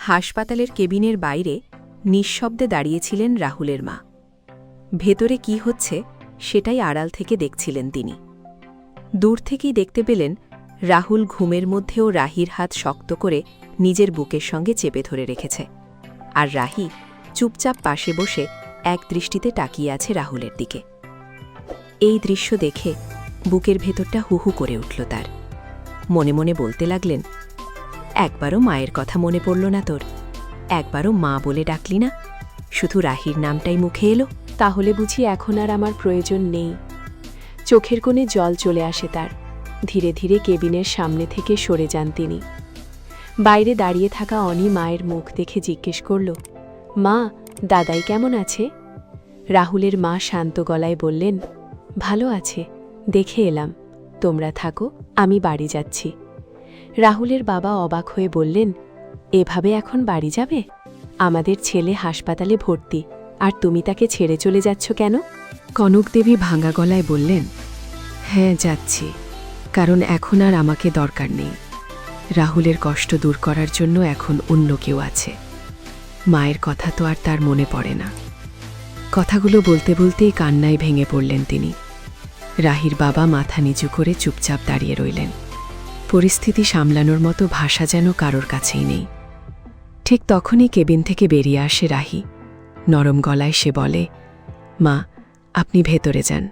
হাসপাতালের কেবিনের বাইরে নিঃশব্দে দাঁড়িয়েছিলেন রাহুলের মা। ভেতরে কি হচ্ছে সেটাই আড়াল থেকে দেখছিলেন তিনি। দূর থেকেই দেখতে পেলেন রাহুল ঘুমের মধ্যেও রাহির হাত শক্ত করে নিজের বুকের সঙ্গে চেপে ধরে রেখেছে, আর রাহি চুপচাপ পাশে বসে এক দৃষ্টিতে তাকিয়ে আছে রাহুলের দিকে। এই দৃশ্য দেখে বুকের ভেতরটা হুহু করে উঠল তার। মনে মনে বলতে লাগলেন, একবারও মায়ের কথা মনে পড়ল না তোর? একবারও মা বলে ডাকলি না? শুধু রাহির নামটাই মুখে এলো। তাহলে বুঝি এখন আর আমার প্রয়োজন নেই? চোখের কোণে জল চলে আসে তার। ধীরে ধীরে কেবিনের সামনে থেকে সরে যান তিনি। বাইরে দাঁড়িয়ে থাকা অনি মায়ের মুখ দেখে জিজ্ঞেস করল, মা, দাদাই কেমন আছে? রাহুলের মা শান্ত গলায় বললেন, ভালো আছে, দেখে এলাম। তোমরা থাকো, আমি বাড়ি যাচ্ছি। রাহুলের বাবা অবাক হয়ে বললেন, এভাবে এখন বাড়ি যাবে? আমাদের ছেলে হাসপাতালে ভর্তি, আর তুমি তাকে ছেড়ে চলে যাচ্ছ কেন? কনকদেবী ভাঙা গলায় বললেন, হ্যাঁ যাচ্ছি, কারণ এখন আর আমাকে দরকার নেই। রাহুলের কষ্ট দূর করার জন্য এখন অন্য কেউ আছে। মায়ের কথা তো আর তার মনে পড়ে না। কথাগুলো বলতে বলতেই কান্নায় ভেঙে পড়লেন তিনি। রাহির বাবা মাথা নিচু করে চুপচাপ দাঁড়িয়ে রইলেন। পরিস্থিতি সামলানোর মতো ভাষা যেন কারোর কাছেই নেই। ঠিক তখনই কেবিন থেকে বেরিয়ে আসে রাহি। নরম গলায় সে বলে, মা, আপনি ভেতরে যান।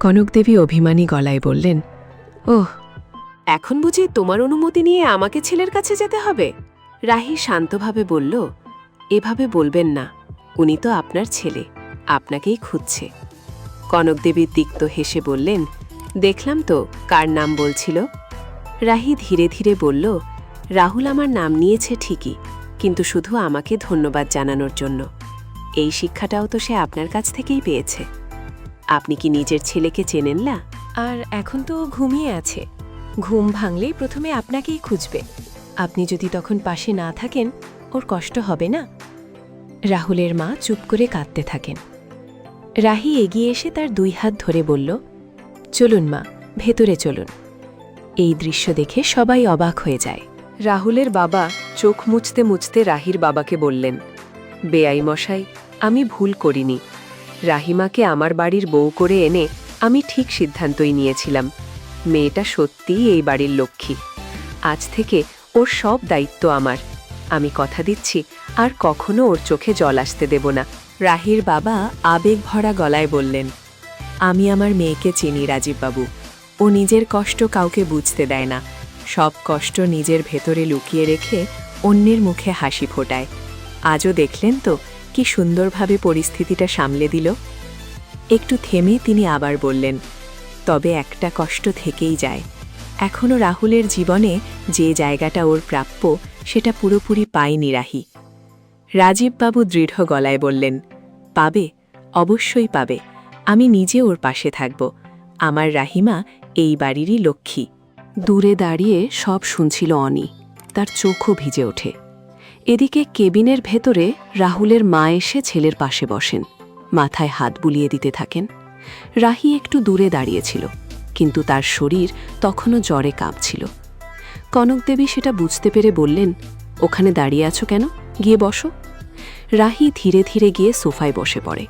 কনকদেবী অভিমানী গলায় বললেন, ওহ, এখন বুঝি তোমার অনুমতি নিয়ে আমাকে ছেলের কাছে যেতে হবে? রাহি শান্তভাবে বলল, এভাবে বলবেন না, উনি তো আপনার ছেলে, আপনাকেই খুঁজছে। কনকদেবী তিক্ত হেসে বললেন, দেখলাম তো কার নাম বলছিল। রাহি ধীরে ধীরে বলল, রাহুল আমার নাম নিয়েছে ঠিকই, কিন্তু শুধু আমাকে ধন্যবাদ জানানোর জন্য। এই শিক্ষাটাও তো সে আপনার কাছ থেকেই পেয়েছে। আপনি কি নিজের ছেলেকে চেনেন না? আর এখন তো ঘুমিয়ে আছে। ঘুম ভাঙলেই প্রথমে আপনাকেই খুঁজবে। আপনি যদি তখন পাশে না থাকেন, ওর কষ্ট হবে না? রাহুলের মা চুপ করে কাঁদতে থাকেন। রাহি এগিয়ে এসে তার 2 হাত ধরে বলল, চলুন মা, ভেতরে চলুন। এই দৃশ্য দেখে সবাই অবাক হয়ে যায়। রাহুলের বাবা চোখ মুছতে মুছতে রাহির বাবাকে বললেন, বেআই মশাই, আমি ভুল করিনি। রাহিমাকে আমার বাড়ির বউ করে এনে আমি ঠিক সিদ্ধান্তই নিয়েছিলাম। মেয়েটা সত্যিই এই বাড়ির লক্ষ্মী। আজ থেকে ওর সব দায়িত্ব আমার। আমি কথা দিচ্ছি আর কখনো ওর চোখে জল আসতে দেব না। রাহির বাবা আবেগ ভরা গলায় বললেন, আমি আমার মেয়েকে চিনি রাজীববাবু। ও নিজের কষ্ট কাউকে বুঝতে দেয় না। সব কষ্ট নিজের ভেতরে লুকিয়ে রেখে অন্যের মুখে হাসি ফোটায়। আজও দেখলেন তো কি সুন্দরভাবে পরিস্থিতিটা সামলে দিল। একটু থেমে তিনি আবার বললেন, তবে একটা কষ্ট থেকেই যায়। এখনও রাহুলের জীবনে যে জায়গাটা ওর প্রাপ্য সেটা পুরোপুরি পায়নি রাহি। রাজীববাবু দৃঢ় গলায় বললেন, পাবে, অবশ্যই পাবে। আমি নিজে ওর পাশে থাকব। আমার রাহিমা এই বাড়িরই লক্ষ্মী। দূরে দাঁড়িয়ে সব শুনছিল অনি। তার চোখও ভিজে ওঠে। এদিকে কেবিনের ভেতরে রাহুলের মা এসে ছেলের পাশে বসেন, মাথায় হাত বুলিয়ে দিতে থাকেন। রাহি একটু দূরে দাঁড়িয়েছিল, কিন্তু তার শরীর তখনও জ্বরে কাঁপছিল। কনকদেবী সেটা বুঝতে পেরে বললেন, ওখানে দাঁড়িয়ে আছো কেন? গিয়ে বসো। রাহি ধীরে ধীরে গিয়ে সোফায় বসে পড়ে।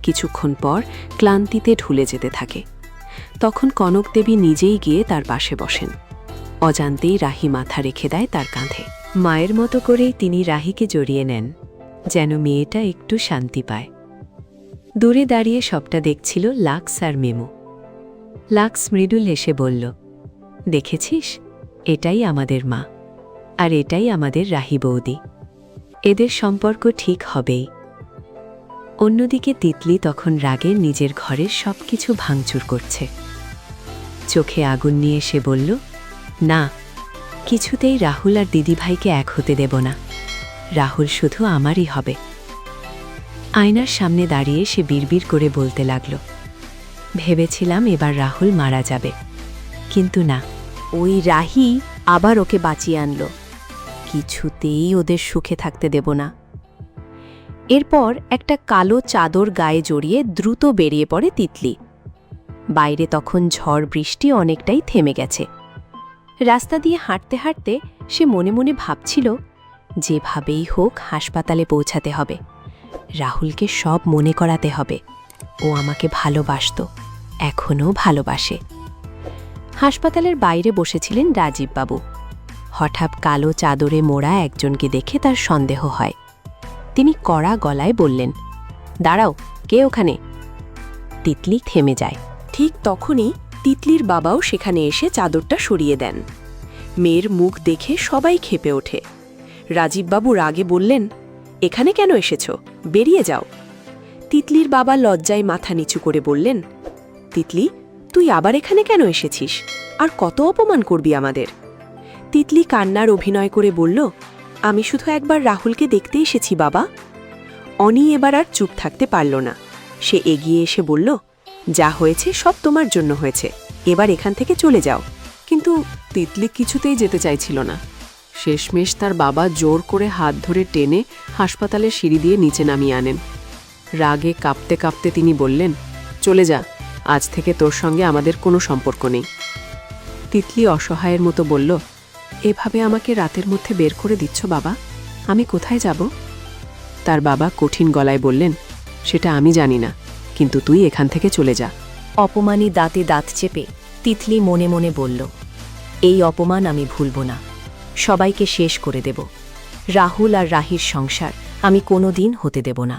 কিছুক্ষণ পর ক্লান্তিতে ঢুলে যেতে থাকে। তখন কনকদেবী নিজেই গিয়ে তার পাশে বসেন। অজান্তেই রাহি মাথা রেখে দেয় তার কাঁধে। মায়ের মতো করেই তিনি রাহিকে জড়িয়ে নেন, যেন মেয়েটা একটু শান্তি পায়। দূরে দাঁড়িয়ে সবটা দেখছিল লাক্স আর মেমো। লাক্স মৃদুল হেসে বলল, দেখেছিস, এটাই আমাদের মা, আর এটাই আমাদের রাহি বৌদি। এদের সম্পর্ক ঠিক হবেই। অন্যদিকে তিতলি তখন রাগে নিজের ঘরের সবকিছু ভাঙচুর করছে। চোখে আগুন নিয়ে সে বলল, না, কিছুতেই রাহুল আর দিদিভাইকে এক হতে দেব না। রাহুল শুধু আমারই হবে। আয়নার সামনে দাঁড়িয়ে সে বিড়বিড় করে বলতে লাগল, ভেবেছিলাম এবার রাহুল মারা যাবে, কিন্তু না, ওই রাহি আবার ওকে বাঁচিয়ে আনল। কিছুতেই ওদের সুখে থাকতে দেব না। এরপর একটা কালো চাদর গায়ে জড়িয়ে দ্রুত বেরিয়ে পড়ে তিতলি। বাইরে তখন ঝড় বৃষ্টি অনেকটাই থেমে গেছে। রাস্তা দিয়ে হাঁটতে হাঁটতে সে মনে মনে ভাবছিল, যেভাবেই হোক হাসপাতালে পৌঁছাতে হবে। রাহুলকে সব মনে করাতে হবে ও আমাকে ভালোবাসতো, এখনও ভালোবাসে। হাসপাতালের বাইরে বসেছিলেন রাজীববাবু। হঠাৎ কালো চাদরে মোড়া একজনকে দেখে তার সন্দেহ হয়। তিনি কড়া গলায় বললেন, দাঁড়াও, কে ওখানে? তিতলি থেমে যায়। ঠিক তখনই তিতলির বাবাও সেখানে এসে চাদরটা সরিয়ে দেন। মেয়ের মুখ দেখে সবাই ক্ষেপে ওঠে। রাজীববাবু রাগে বললেন, এখানে কেন এসেছ? বেরিয়ে যাও। তিতলির বাবা লজ্জায় মাথা নিচু করে বললেন, তিতলি, তুই আবার এখানে কেন এসেছিস? আর কত অপমান করবি আমাদের? তিতলি কান্নার অভিনয় করে বলল, আমি শুধু একবার রাহুলকে দেখতে এসেছি বাবা। অনি এবার আর চুপ থাকতে পারল না। সে এগিয়ে এসে বলল, যা হয়েছে সব তোমার জন্য হয়েছে, এবার এখান থেকে চলে যাও। কিন্তু তিতলি কিছুতেই যেতে চাইছিল না। শেষমেশ তার বাবা জোর করে হাত ধরে টেনে হাসপাতালের সিঁড়ি দিয়ে নিচে নামিয়ে আনেন। রাগে কাঁপতে কাঁপতে তিনি বললেন, চলে যা, আজ থেকে তোর সঙ্গে আমাদের কোনো সম্পর্ক নেই। তিতলি অসহায়ের মতো বলল, এভাবে আমাকে রাতের মধ্যে বের করে দিচ্ছ বাবা? আমি কোথায় যাব? তার বাবা কঠিন গলায় বললেন, সেটা আমি জানি না, কিন্তু তুই এখান থেকে চলে যা। অপমানী দাঁতে দাঁত চেপে তিতলি মনে মনে বলল, এই অপমান আমি ভুলব না, সবাইকে শেষ করে দেব। রাহুল আর রাহির সংসার আমি কোনোদিন হতে দেব না।